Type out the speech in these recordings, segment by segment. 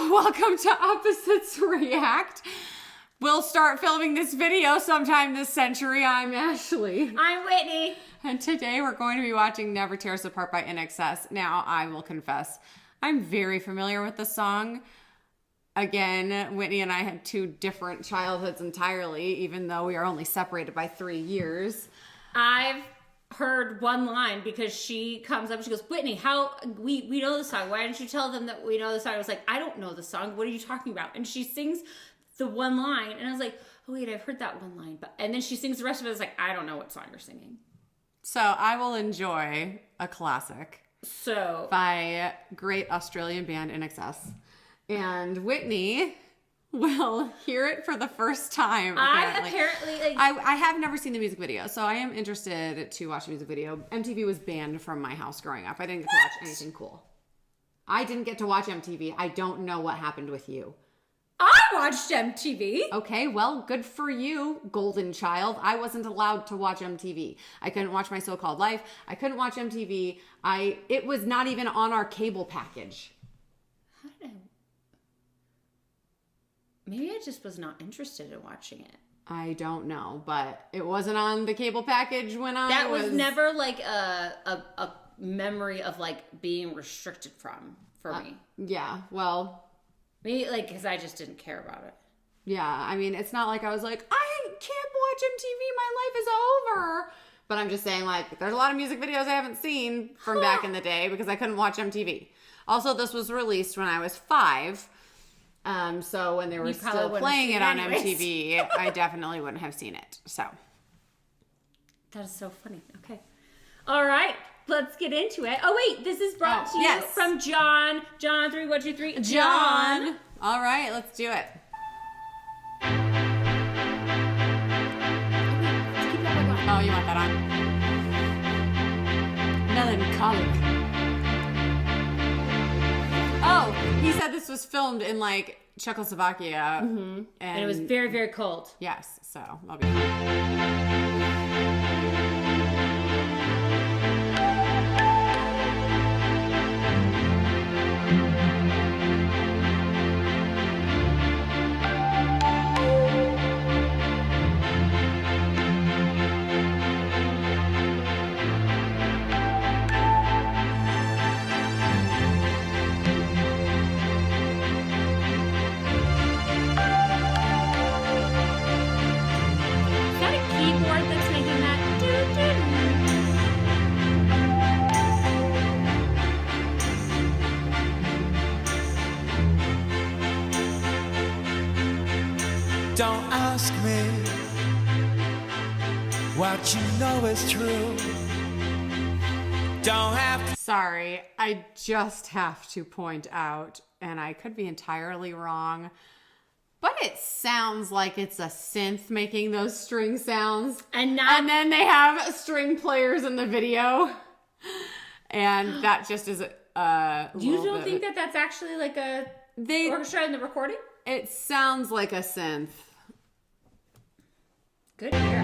Welcome to Opposites React. We'll start filming this video sometime this century. I'm Ashley. I'm Whitney. And today we're going to be watching Never Tear Us Apart by INXS. Now, I will confess, I'm very familiar with the song. Again, Whitney and I had two different childhoods entirely, even though we are only separated by 3 years. I've heard one line because she comes up and she goes, Whitney, how we know the song. Why didn't you tell them that we know the song? I was like, I don't know the song. What are you talking about? And she sings the one line, and I was like, oh wait, I've heard that one line. And then she sings the rest of it. I was like, I don't know what song you're singing. So I will enjoy a classic by great Australian band INXS. And Whitney will hear it for the first time. Apparently. I have never seen the music video, so I am interested to watch the music video. MTV was banned from my house growing up. I didn't get to watch anything cool. I didn't get to watch MTV. I don't know what happened with you. I watched MTV. Okay, well, good for you, golden child. I wasn't allowed to watch MTV. I couldn't watch My So-Called Life. I couldn't watch MTV. It was not even on our cable package. How did I... Maybe I just was not interested in watching it. I don't know, but it wasn't on the cable package when That was never like a memory of like being restricted for me. Yeah, well... Maybe like because I just didn't care about it. Yeah, I mean, it's not like I was like, I can't watch MTV, my life is over. But I'm just saying, like, there's a lot of music videos I haven't seen from back in the day because I couldn't watch MTV. Also, this was released when I was 5. So when they were still playing it on MTV, I definitely wouldn't have seen it. So that is so funny. Okay. All right. Let's get into it. Oh, wait. This is brought to you from John. John, 3123. John. All right. Let's do it. Oh, you want that on? Melancholic. Oh, he said this was filmed in like Czechoslovakia. Mm-hmm. And it was very, very cold. Yes. So that'll be fun. Don't ask me what you know is true. Don't have to. Sorry, I just have to point out, and I could be entirely wrong, but it sounds like it's a synth making those string sounds. And then they have string players in the video. And that just is You don't think that that's actually like the orchestra in the recording? It sounds like a synth. Good to hear.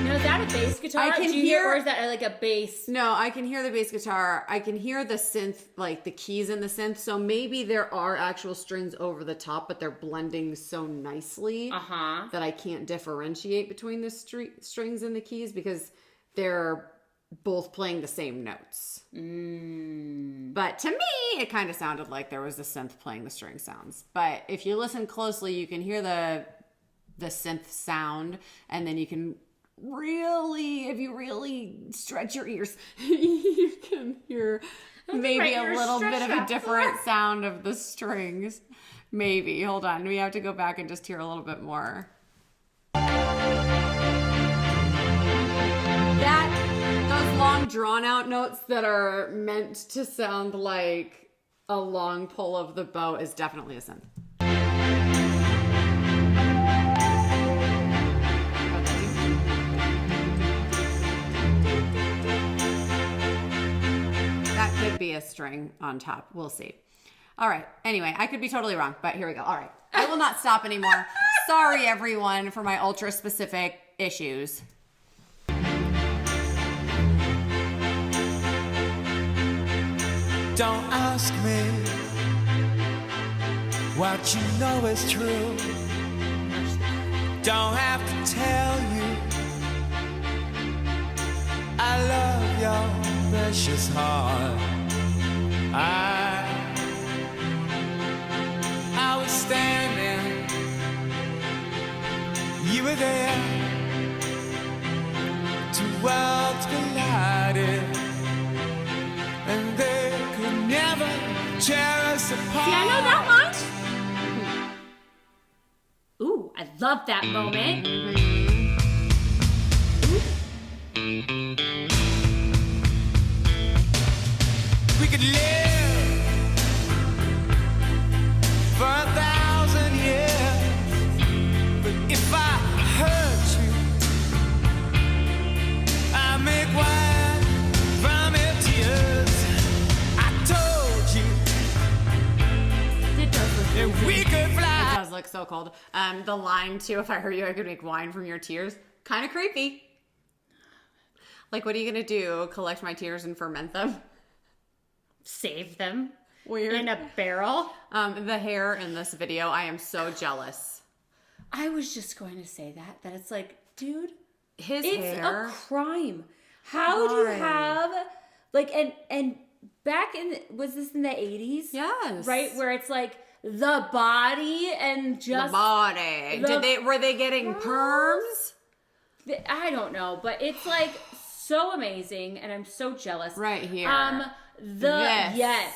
Now, is that a bass guitar? I can hear, or is that like a bass? No, I can hear the bass guitar. I can hear the synth, like the keys in the synth. So maybe there are actual strings over the top, but they're blending so nicely that I can't differentiate between the strings and the keys because they're both playing the same notes. But to me, it kind of sounded like there was a synth playing the string sounds. But if you listen closely, you can hear the synth sound, and then you can really, if you really stretch your ears, you can hear maybe a little bit of a different sound of the strings. Maybe. Hold on. We have to go back and just hear a little bit more. Those long drawn out notes that are meant to sound like a long pull of the bow is definitely a synth. That could be a string on top. We'll see. All right. Anyway, I could be totally wrong, but here we go. All right. I will not stop anymore. Sorry, everyone, for my ultra specific issues. Don't ask me what you know is true. Don't have to tell you I love your precious heart. I was standing, you were there. Two worlds collided, and they could never tear us apart. See, I know that one. Ooh, I love that moment. We could live for 1,000 years, but if I hurt you, I make wine from your tears. I told you that we could fly. It does look so cold. The line too, if I hurt you, I could make wine from your tears. Kind of creepy. Like, what are you gonna do? Collect my tears and ferment them? Save them. Weird. In a barrel. The hair in this video, I am so jealous. I was just going to say that it's like, dude, His it's hair. a crime. How do you Why? have like and back in was this in the 80s? Yes. Right, where it's like the body and just The body. Were they getting perms? I don't know, but it's like so amazing, and I'm so jealous. Right here. This. Yes.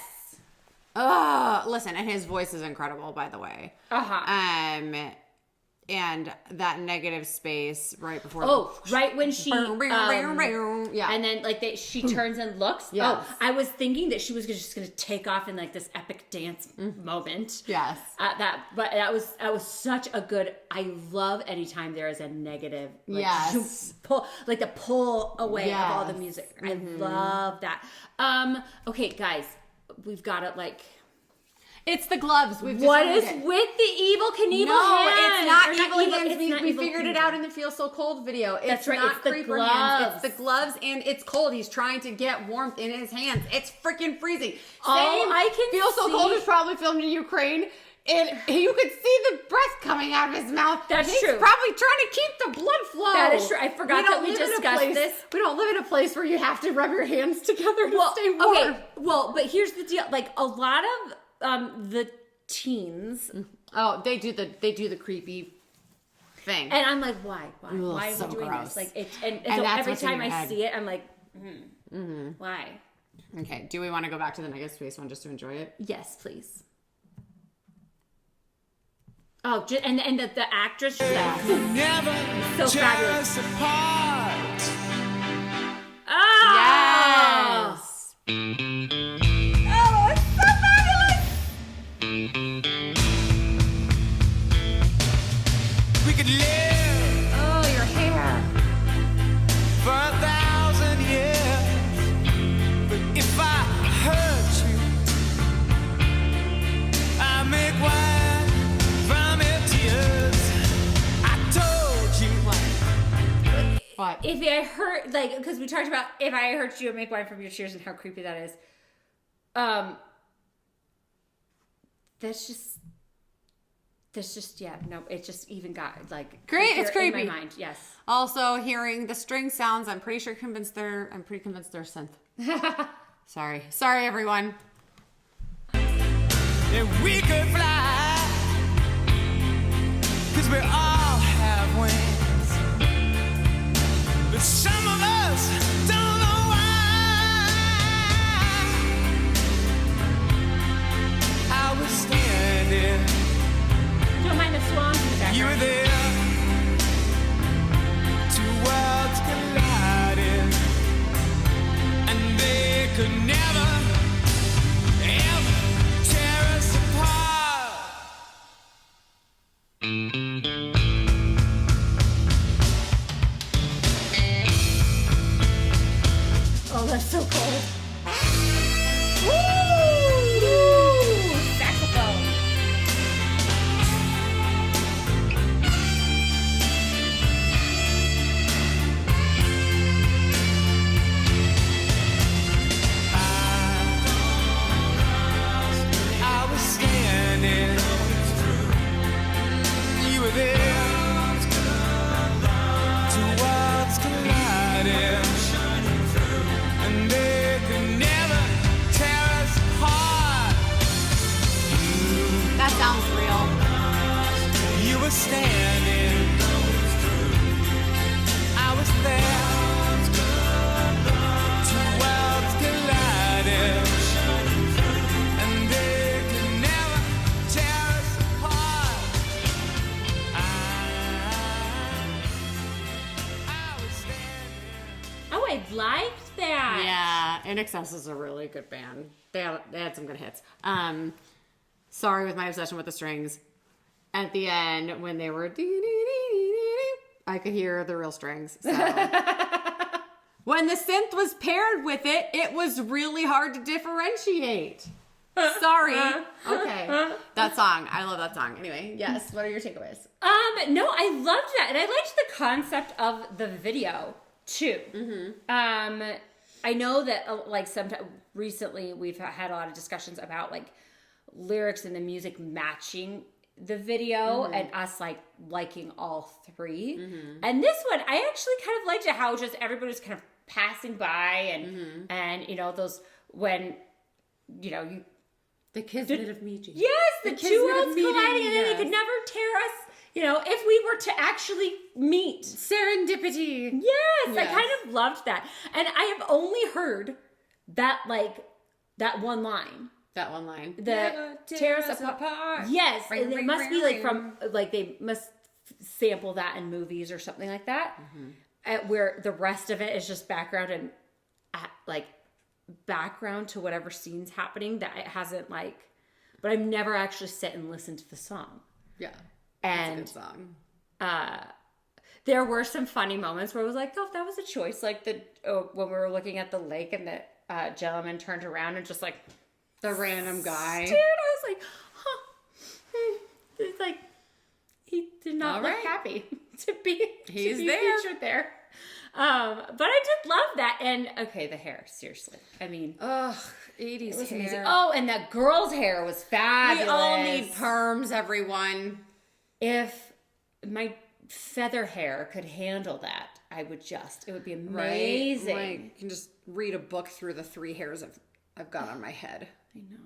Listen, and his voice is incredible, by the way. Uh-huh. And that negative space right before. Right when she, yeah. and then like she turns and looks. Yes. Oh, I was thinking that she was just going to take off in like this epic dance moment. Yes. But that was such a good. I love anytime there is a negative. Like, Yes. pull away of all the music. I love that. Okay, guys, we've got it. Like, It's the gloves. We've what is decided. with the evil Knievel No, hand? it's not Or evil hands. it's not We evil figured it Knievel. out in the Feel So Cold video. It's That's right, not it's the creeper hands. It's gloves. the gloves, and it's cold. He's trying to get warmth in his hands. It's freaking freezing. All I can Feel So Cold see- was probably filmed in Ukraine, and you could see the breath coming out of his mouth. That's He's true. probably trying to keep the blood flow. That is true. I forgot that we live in a discussed place- this. We don't live in a place where you have to rub your hands together to stay warm. Okay, well, but here's the deal. Like a lot of the teens, Oh, they do the creepy thing. and I'm like, why are so we doing gross. this? Like, it's and And so that's every what's in time your I head. see it, I'm like, why? Okay, do we want to go back to the negative space one just to enjoy it? Yes, please. Oh, and the actress, she's like, Never So tear fabulous. us apart. oh, Yes. oh, it's so fabulous. We could live Oh, your hair. for 1,000 years, but if I hurt you, I make wine from your tears. I told you. What? If I hurt, like, because we talked about if I hurt you, make wine from your tears and how creepy that is. That's just, yeah, no, it just even got, like, Great, it's in creepy. my mind, yes. Also, hearing the string sounds, I'm pretty convinced they're synth. Sorry, everyone. And we could fly, 'cause we all have wings, but some of us don't know why. I was standing, Don't mind the swans in the background. you were there. Two worlds collided, and they could never, ever tear us apart. Oh, that's so cold. Woo! Saxophone. that. Yeah, INXS is a really good band. They had some good hits. Sorry with my obsession with the strings. At the end, when they were I could hear the real strings. So. When the synth was paired with it, it was really hard to differentiate. Sorry. Okay. That song. I love that song. Anyway, yes. What are your takeaways? No, I loved that. And I liked the concept of the video too. Mm-hmm. I know that like sometimes recently we've had a lot of discussions about like lyrics and the music matching the video and us like liking all three. And this one, I actually kind of liked it how just everybody was kind of passing by and you know, those when, you know, you the kismet of meeting. Yes, the two worlds colliding, and then they could never tear us. You know, if we were to actually meet. Serendipity. Yes, I kind of loved that. And I have only heard that, like, that one line. That one line. The tear us apart. Yes, and it must be, like, from, like, they must sample that in movies or something like that. Where the rest of it is just background and, like, background to whatever scene's happening that it hasn't, like... But I've never actually sit and listened to the song. Yeah. And that's a good song. There were some funny moments where I was like, oh, that was a choice. Like when we were looking at the lake and the gentleman turned around and just like the random guy. Dude, I was like, huh. It's like he did not look happy to be featured there. But I did love that. And okay, the hair, seriously. I mean, 80s hair. Amazing. Oh, and that girl's hair was fabulous. We all need perms, everyone. If my feather hair could handle that, it would be amazing. Right? I can just read a book through the 3 hairs I've got on my head. I know.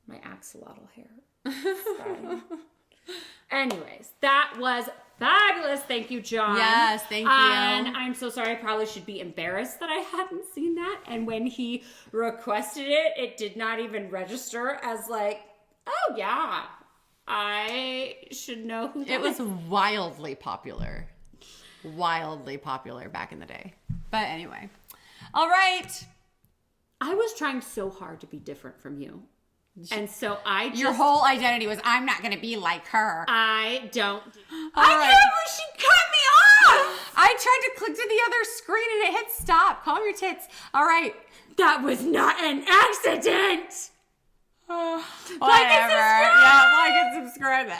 My axolotl hair. Anyways, that was fabulous. Thank you, John. Yes, thank you. And I'm so sorry. I probably should be embarrassed that I hadn't seen that. And when he requested it, it did not even register as like, oh yeah, I should know who that is. It was wildly popular. Wildly popular back in the day. But anyway. All right. I was trying so hard to be different from you. And so your whole identity was, I'm not going to be like her. I don't. I can't believe she cut me off. I tried to click to the other screen and it hit stop. Calm your tits. All right. That was not an accident. Whatever. Like and subscribe. Yeah, like and subscribe.